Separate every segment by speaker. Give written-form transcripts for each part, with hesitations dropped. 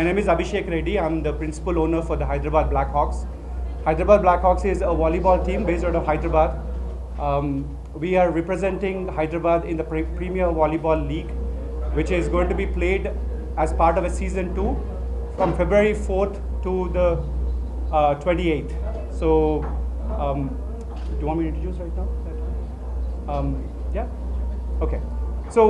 Speaker 1: My name is Abhishek Reddy. I'm the principal owner for the Hyderabad Blackhawks. Hyderabad Blackhawks is a volleyball team based out of Hyderabad. We are representing Hyderabad in the Premier Volleyball League, which is going to be played as part of a season 2 from February 4th to the 28th. So, do you want me to introduce right now? Yeah? Okay. So,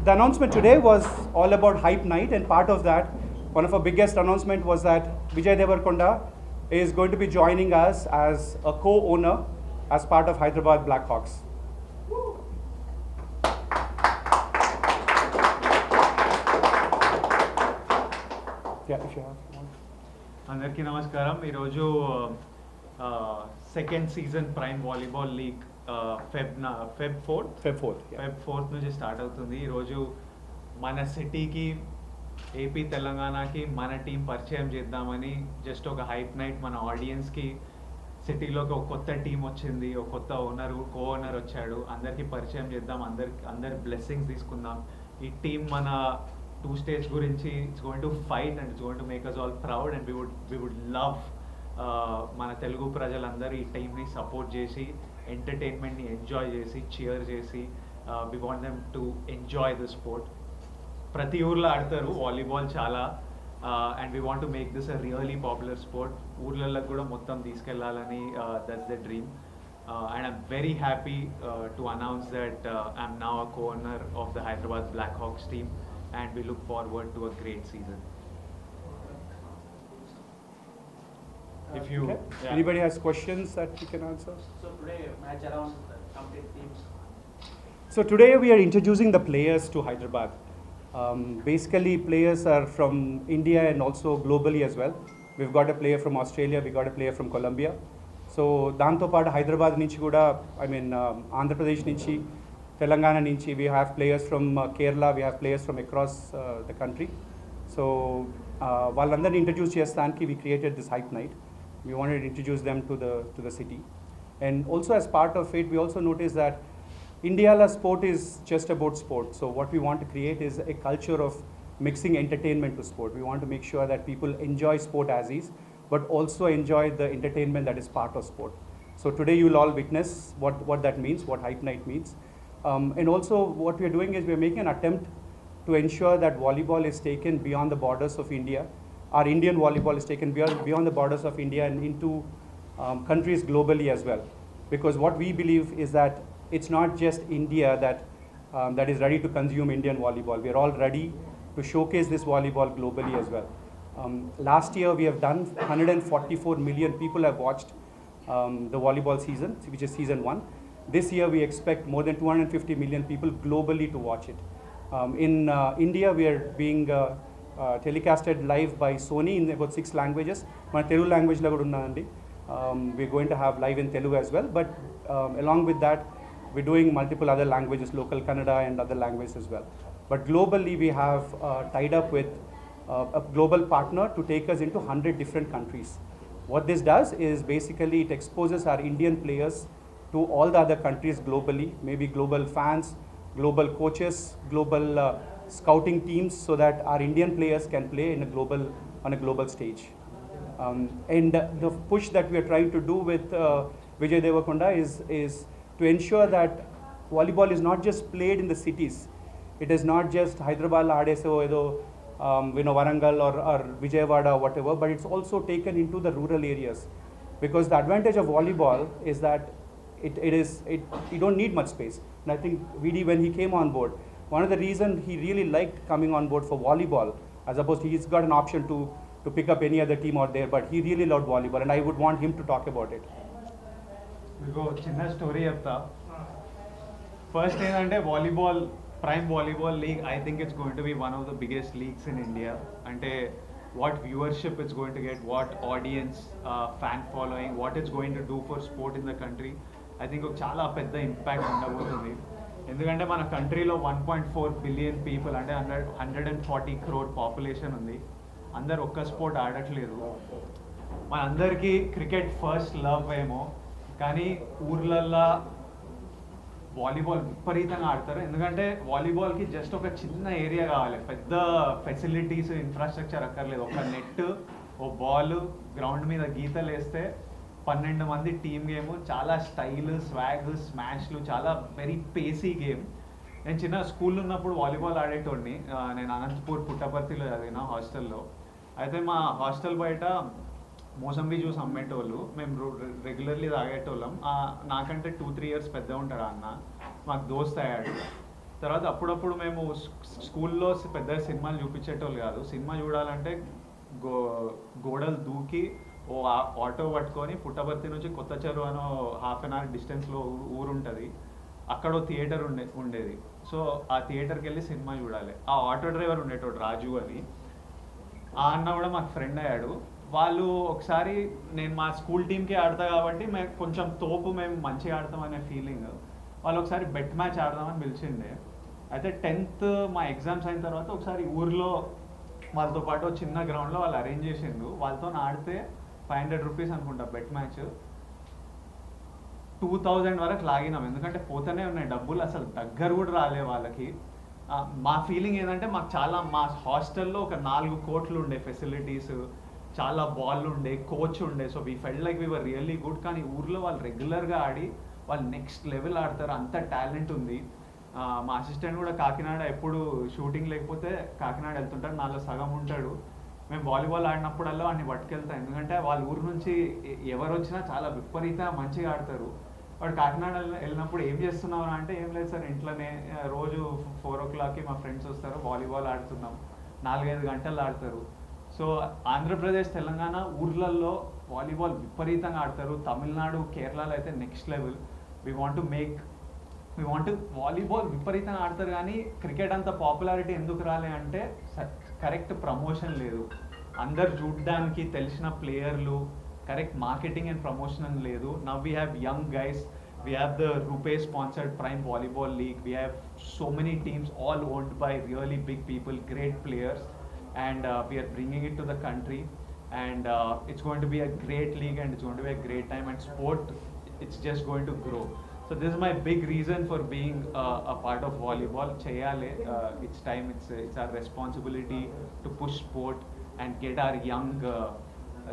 Speaker 1: the announcement today was all about Hype Night, and part of that, one of our biggest announcement was that Vijay Devarakonda is going to be joining us as a co-owner as part of Hyderabad Blackhawks. Yeah, if you have one.
Speaker 2: అందరికీ నమస్కారం. ఈరోజు second season prime volleyball league Feb 4th నుంచి start అవుతుంది. ఈరోజు మన సిటీకి, AP తెలంగాణకి మన టీం పరిచయం చేద్దామని జస్ట్ ఒక హైప్ నైట్ మన ఆడియన్స్కి, సిటీలోకి ఒక కొత్త టీం వచ్చింది, ఒక కొత్త కో ఓనర్ వచ్చాడు, అందరికీ పరిచయం చేద్దాం, అందరి బ్లెస్సింగ్స్ తీసుకుందాం. ఈ టీం మన 2 states గురించి it's going to fight and it's going to make us all proud and we would love మన తెలుగు ప్రజలందరూ ఈ టీంని సపోర్ట్ చేసి, ఎంటర్టైన్మెంట్ని ఎంజాయ్ చేసి, చియర్ చేసి, we want them to enjoy the sport. ప్రతి ఊర్లో ఆడతారు వాలీబాల్ చాలా, and we want to make this a really popular sport. ఊర్లలో కూడా మొత్తం తీసుకెళ్లాలని, that's the dream. And I'm very happy to announce that I'm now a co-owner of the Hyderabad Blackhawks team, and we look forward to a great season. If you
Speaker 1: Anybody has questions that you can answer?
Speaker 3: So today match around the complete teams.
Speaker 1: So today we are introducing the players to Hyderabad. Basically players are from India and also globally as well. We've got a player from Australia, we got a player from Colombia. So దాంతో పాటు హైదరాబాద్ నుంచి కూడా, ఆంధ్రప్రదేశ్ నుంచి, తెలంగాణ నుంచి, we have players from Kerala, we have players from across the country. So వాళ్ళందరినీ introduce చేస్తానికి we created this hype night. We wanted to introduce them to the city. And also as part of it, we also noticed that India's sport is just about sport. So what we want to create is a culture of mixing entertainment to sport. We want to make sure that people enjoy sport as is, but also enjoy the entertainment that is part of sport. So today you will all witness what that means, what Hype Night means. And also what we are doing is we are making an attempt to ensure that volleyball is taken beyond the borders of India. Our Indian volleyball is taken beyond the borders of India and into countries globally as well. Because what we believe is that it's not just India that is ready to consume Indian volleyball. We are all ready to showcase this volleyball globally as well. Last year we have done 144 million people have watched the volleyball season, which is season 1. This year we expect more than 250 million people globally to watch it. In India we are being telecasted live by Sony in about 6 languages. Mana Telugu language la kuda unnadandi. We're going to have live in Telugu as well, but along with that we're doing multiple other languages, local Kannada and other languages as well. But globally we have tied up with a global partner to take us into 100 different countries. What this does is basically it exposes our Indian players to all the other countries globally, maybe global fans, global coaches, global scouting teams, so that our Indian players can play on a global stage. And the push that we are trying to do with Vijay Devarakonda is to ensure that volleyball is not just played in the cities. It is not just Hyderabad Adeso edo Varangal or Vijayawada or whatever, but it's also taken into the rural areas. Because the advantage of volleyball is that you don't need much space. And I think VD, when he came on board, one of the reasons he really liked coming on board for volleyball, as opposed to he's got an option to pick up any other team out there, but he really loved volleyball, and I would want him to talk about it.
Speaker 2: మీకు చిన్న story చెప్తా. First ఏంటంటే prime volleyball league, I think it's going to be one of the biggest leagues in India. అంటే what viewership it's going to get, what audience, fan following, what it's going to do for sport in the country, I think ఒక చాలా పెద్ద impact ఉండబోతుంది. ఎందుకంటే మన కంట్రీలో 1.4 billion people, అంటే 140 crore population ఉంది. అందరు ఒక్క స్పోర్ట్ ఆడట్లేదు. మనందరికీ క్రికెట్ ఫస్ట్ లవ్ ఏమో, కానీ ఊర్లల్లో వాలీబాల్ విపరీతంగా ఆడతారు. ఎందుకంటే వాలీబాల్కి జస్ట్ ఒక చిన్న ఏరియా కావాలి, పెద్ద ఫెసిలిటీస్ ఇన్ఫ్రాస్ట్రక్చర్ అక్కర్లేదు. ఒక నెట్, ఓ బాల్, గ్రౌండ్ మీద గీతలు వేస్తే 12 మంది టీమ్ గేమ్, చాలా స్టైల్, స్వాగ్, స్మాష్లు, చాలా వెరీ పేసీ గేమ్. నేను చిన్న స్కూల్లో ఉన్నప్పుడు వాలీబాల్ ఆడేటోడిని. నేను అనంతపూర్ పుట్టపర్తిలో చదివిన హాస్టల్లో. అయితే మా హాస్టల్ బయట మోసంబి జ్యూస్ అమ్మేటోళ్ళు, మేము రెగ్యులర్లీ తాగేటోళ్ళం. నాకంటే 2-3 years పెద్ద ఉంటాడు అన్న, మాకు దోస్త్ అయ్యాడు. తర్వాత అప్పుడప్పుడు మేము స్కూల్లో పెద్ద సినిమాలు చూపించేటోళ్ళు కాదు. సినిమా చూడాలంటే గోడలు దూకి ఓ ఆటో పట్టుకొని పుట్టపర్తి నుంచి కొత్త చెరువు అనో 1/2 an hour డిస్టెన్స్లో ఊరు ఉంటుంది, అక్కడ థియేటర్ ఉండేది. సో ఆ థియేటర్కి వెళ్ళి సినిమా చూడాలి. ఆ ఆటో డ్రైవర్ ఉండేటోడు రాజు అని, ఆ అన్న కూడా మాకు ఫ్రెండ్ అయ్యాడు. వాళ్ళు ఒకసారి, నేను మా స్కూల్ టీమ్కే ఆడతా కాబట్టి మేము కొంచెం తోపు, మేము మంచిగా ఆడతాం అనే ఫీలింగ్, వాళ్ళు ఒకసారి బెట్ మ్యాచ్ ఆడదామని పిలిచిండే. అయితే 10th మా ఎగ్జామ్స్ అయిన తర్వాత ఒకసారి ఊర్లో వాళ్ళతో పాటు చిన్న గ్రౌండ్లో వాళ్ళు అరేంజ్ చేసిండు. వాళ్ళతో ఆడితే 500 rupees అనుకుంటా బెట్ మ్యాచ్. 2000 వరకు లాగినాం, ఎందుకంటే పోతూనే ఉన్నాయి డబ్బులు, అసలు దగ్గర కూడా రాలే వాళ్ళకి. మా ఫీలింగ్ ఏంటంటే మా హాస్టల్లో ఒక 4 కోట్లు ఉండే ఫెసిలిటీస్, చాలా బాల్ ఉండే, కోచ్ ఉండే. So we felt like we were really good. కానీ ఊర్లో వాళ్ళు రెగ్యులర్గా ఆడి వాళ్ళు నెక్స్ట్ లెవెల్ ఆడతారు, అంత టాలెంట్ ఉంది. మా అసిస్టెంట్ కూడా కాకినాడ, ఎప్పుడు షూటింగ్ లేకపోతే కాకినాడ వెళ్తుంటాడు, నాలో సగం ఉంటాడు. మేము వాలీబాల్ ఆడినప్పుడల్లా వాడిని పట్టుకెళ్తాం, ఎందుకంటే వాళ్ళ ఊరు నుంచి ఎవరు వచ్చినా చాలా విపరీతంగా మంచిగా ఆడతారు. వాడు కాకినాడ వెళ్ళినప్పుడు ఏం చేస్తున్నావు అంటే, ఏం లేదు సార్, ఇంట్లోనే రోజు 4 o'clockకి మా ఫ్రెండ్స్ వస్తారు, వాలీబాల్ ఆడుతున్నాం, 4-5 గంటలు ఆడతారు. సో ఆంధ్రప్రదేశ్, తెలంగాణ ఊర్లలో వాలీబాల్ విపరీతంగా ఆడతారు. తమిళనాడు, కేరళలో అయితే next level. We want volleyball విపరీతంగా ఆడతారు. కానీ క్రికెట్ అంత పాపులారిటీ ఎందుకు రాలే అంటే కరెక్ట్ ప్రమోషన్ లేదు, అందరు చూడడానికి తెలిసిన ప్లేయర్లు, కరెక్ట్ మార్కెటింగ్ అండ్ ప్రమోషన్ లేదు. Now we have young guys, we have the Rupee sponsored Prime Volleyball League, we have so many teams all owned by really big people, great players, and we are bringing it to the country, and it's going to be a great league, and it's going to be a great time, and sport, it's just going to grow. So this is my big reason for being a part of volleyball. Cheyale, it's time, it's our responsibility to push sport and get our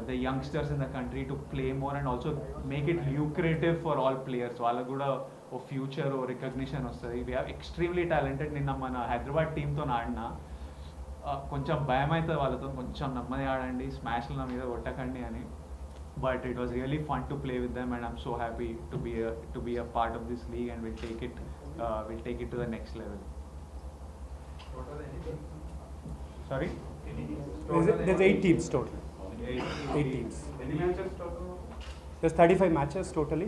Speaker 2: the youngsters in the country to play more, and also make it lucrative for all players. వాళ్ళకు కూడా ఓ future, ఓ recognition వస్తుంది. We have extremely talented. నిన్న మన హైదరాబాద్ టీంతో ఆడినా కొంచెం భయం అవుతుంది వాళ్ళతో, కొంచెం నెమ్మది ఆడండి, స్మాష్ల మీద కొట్టకండి అని. But it was really fun to play with them, and I'm so happy to be a part of this league, and will take it to the next level. Sorry?
Speaker 1: There's 8 teams total. 8 teams. There's 35 matches totally.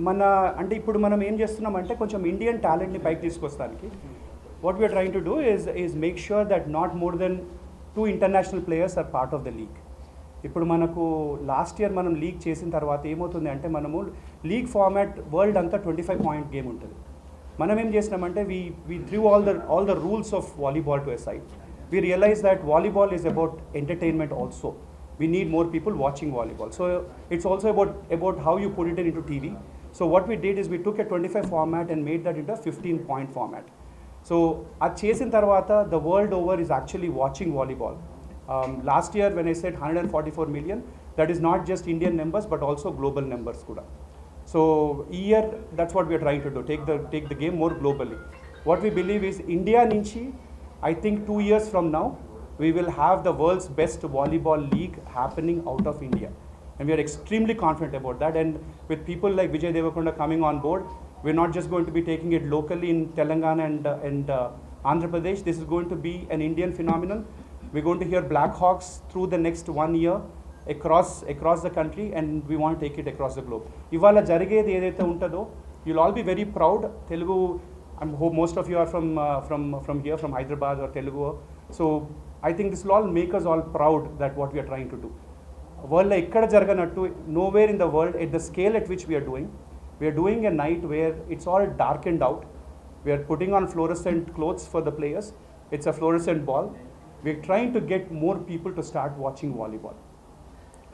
Speaker 1: మన అంటే ఇప్పుడు మనం ఏం చేస్తున్నామంటే కొంచెం Indian టాలెంట్ని పైకి తీసుకొస్తానికి what we're trying to do is make sure that not more than 2 international players are part of the league. ఇప్పుడు మనకు లాస్ట్ ఇయర్ మనం లీగ్ చేసిన తర్వాత ఏమవుతుంది అంటే, మనము లీగ్ ఫార్మాట్ వరల్డ్ అంతా 25 point గేమ్ ఉంటుంది. మనం ఏం చేసినామంటే we through all the rules of volleyball to a side. We realize that volleyball is about entertainment also. We need more people watching volleyball. So it's also about how you put it into TV. So what we did is we took a 25 format and made that into a 15-point format. So at Chesin Tarvata, the world over is actually watching volleyball. Last year when I said 144 million, that is not just Indian numbers but also global numbers kuda. So here that's what we are trying to do, take the game more globally. What we believe is India Ninchi, I think 2 years from now, we will have the world's best volleyball league happening out of India. And we are extremely confident about that. And with people like Vijay Devarakonda coming on board, we're not just going to be taking it locally in Telangana and Andhra Pradesh. This is going to be an Indian phenomenon. We're going to hear Black Hawks through the next 1 year across the country, and we want to take it across the globe. Ivala jarigedi edaithe untado, you'll all be very proud. Telugu, I hope most of you are from here, from Hyderabad or Telugu. So I think this will all make us all proud that what we are trying to do. World la ikkada jaraganattu nowhere in the world at the scale at which we are doing a night where it's all darkened out. We are putting on fluorescent clothes for the players. It's a fluorescent ball. We are trying to get more people to start watching volleyball.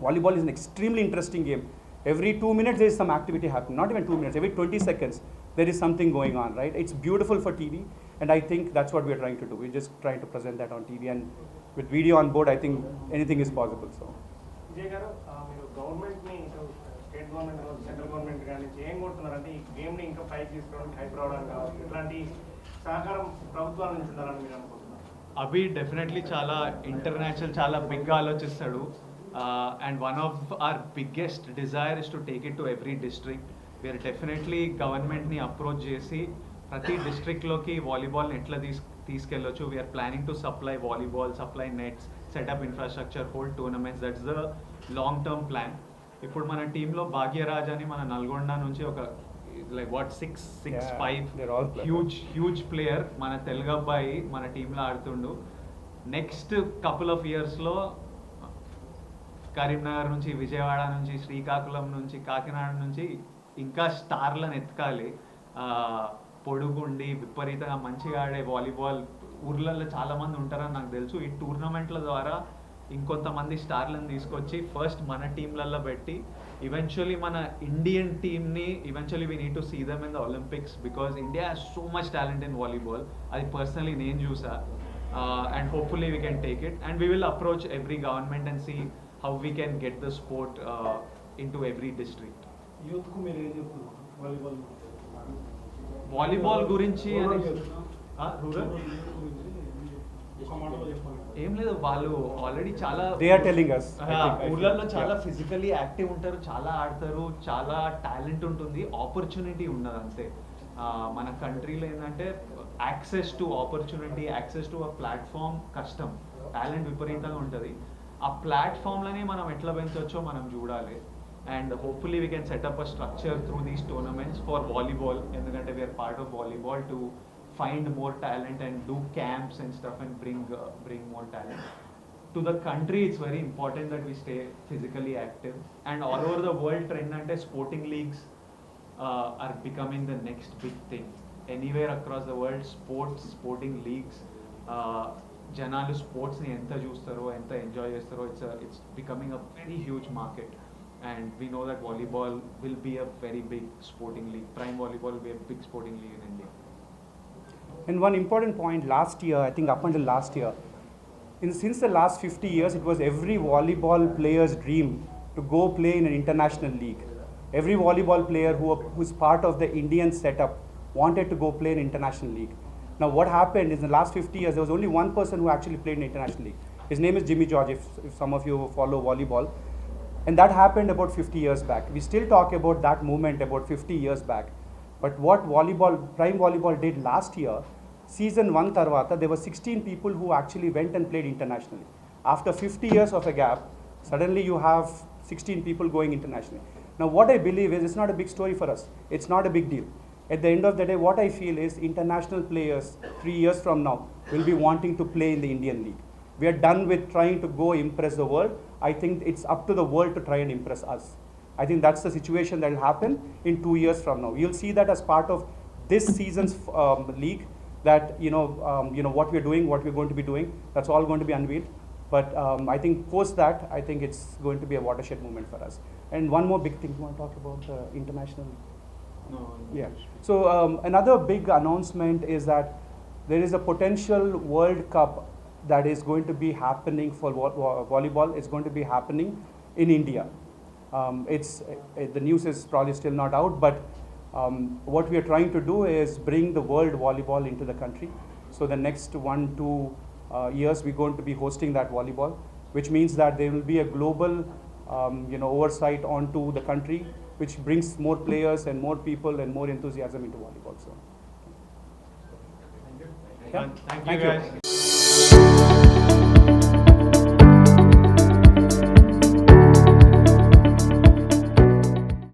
Speaker 1: Volleyball is an extremely interesting game. Every 2 minutes there is some activity happening. Not even 2 minutes. Every 20 seconds there is something going on, right? It's beautiful for TV, and I think that's what we're trying to do. We're just trying to present that on TV, and with video on board, I think anything is possible. So.
Speaker 4: Vijay గారు మీరు గవర్నమెంట్ని state government కావచ్చు central government కానీ ఏం కోరుతున్నారంటే ఈ గేమ్ని ఇంకా పైకి తీసుకోవడానికి హైప్ రావడానికి కావచ్చు ఇట్లాంటి సహకారం ప్రభుత్వాల నుంచి ఉండాలని మీరు అనుకుంటున్నారు?
Speaker 2: అభి డెఫినెట్లీ చాలా ఇంటర్నేషనల్ చాలా బిగ్గా ఆలోచిస్తాడు. And one of our biggest desire is to take it to every district. We are definitely గవర్నమెంట్ని అప్రోచ్ చేసి ప్రతి డిస్ట్రిక్ట్లోకి వాలీబాల్ని ఎట్లా తీసుకెళ్ళొచ్చు. We're planning to supply volleyball, supply nets, set up infrastructure, hold tournaments. That's the long term plan. ఇప్పుడు మన టీంలో భాగ్యరాజ్ అని మన నల్గొండ నుంచి ఒక లైక్ వాట్ 6'5" హ్యూజ్ ప్లేయర్, మన తెలుగు అబ్బాయి మన టీంలో ఆడుతుండు. నెక్స్ట్ కపుల్ ఆఫ్ ఇయర్స్లో కరీంనగర్ నుంచి, విజయవాడ నుంచి, శ్రీకాకుళం నుంచి, కాకినాడ నుంచి ఇంకా స్టార్లను ఎత్తుకాలి. పొడుగుండి విపరీతంగా మంచిగా ఆడే వాలీబాల్ ఊర్లలో చాలామంది ఉంటారని నాకు తెలుసు. ఈ టూర్నమెంట్ల ద్వారా ఇంకొంతమంది స్టార్లను తీసుకొచ్చి ఫస్ట్ మన టీంలలో పెట్టి ఈవెన్చువలీ మన ఇండియన్ టీమ్ని eventually we need to see them in the Olympics because India has so much talent in volleyball. అది పర్సనలీ నేను చూసా. And hopefully we can take it, and we will approach every government and see how we can get the sport into every district.
Speaker 5: Youth కు మీరు ఏం చెప్తున్నారు
Speaker 2: volleyball గురించి
Speaker 5: rural
Speaker 2: ఏం లేదు, వాళ్ళు ఆల్రెడీ చాలా
Speaker 1: They are telling us.
Speaker 2: ఊర్లలో చాలా ఫిజికలీ యాక్టివ్ ఉంటారు, చాలా ఆడతారు, చాలా టాలెంట్ ఉంటుంది, ఆపర్చునిటీ ఉన్నది అంతే. మన కంట్రీలో ఏంటంటే access to opportunity, access to a platform కష్టం. టాలెంట్ విపరీతంగా ఉంటుంది. ఆ ప్లాట్ఫామ్లని మనం ఎట్లా పెంచవచ్చో మనం చూడాలి. And hopefully we can set up a structure through these tournaments for volleyball, ఎందుకంటే we're part of volleyball to find more talent and do camps and stuff and bring more talent to the country. It's very important that we stay physically active, and all over the world trend ante sporting leagues are becoming the next big thing. Anywhere across the world, sporting leagues, janalu sports ni enta chustaro, enta enjoy chestaro, it's becoming a very huge market, and we know that volleyball will be a very big sporting league. Prime volleyball will be a big sporting league in India.
Speaker 1: And one important point, last year, I think up until last year, since the last 50 years, it was every volleyball player's dream to go play in an international league. Every volleyball player who's part of the Indian setup wanted to go play in an international league. Now what happened is in the last 50 years, there was only one person who actually played in an international league. His name is Jimmy George, if some of you follow volleyball. And that happened about 50 years back. We still talk about that moment about 50 years back. But what Prime Volleyball did last year, season 1 tarvata, there were 16 people who actually went and played internationally. After 50 years of a gap, suddenly you have 16 people going internationally. Now what I believe is, it's not a big story for us. It's not a big deal. At the end of the day, what I feel is international players 3 years from now will be wanting to play in the Indian league. We are done with trying to go impress the world. I think it's up to the world to try and impress us. I think that's the situation that will happen in 2 years from now. You'll see that as part of this season's league, that what we're doing, what we're going to be doing, that's all going to be unveiled. But I think post that, I think it's going to be a watershed moment for us. And one more big thing, you want to talk about international?
Speaker 2: No.
Speaker 1: Yeah. So another big announcement is that there is a potential World Cup that is going to be happening for volleyball. It's going to be happening in India. The news is probably still not out, but what we are trying to do is bring the world volleyball into the country. So the next 1-2 years, we're going to be hosting that volleyball, which means that there will be a global oversight onto the country, which brings more players and more people and more enthusiasm into volleyball. So
Speaker 2: Thank you guys.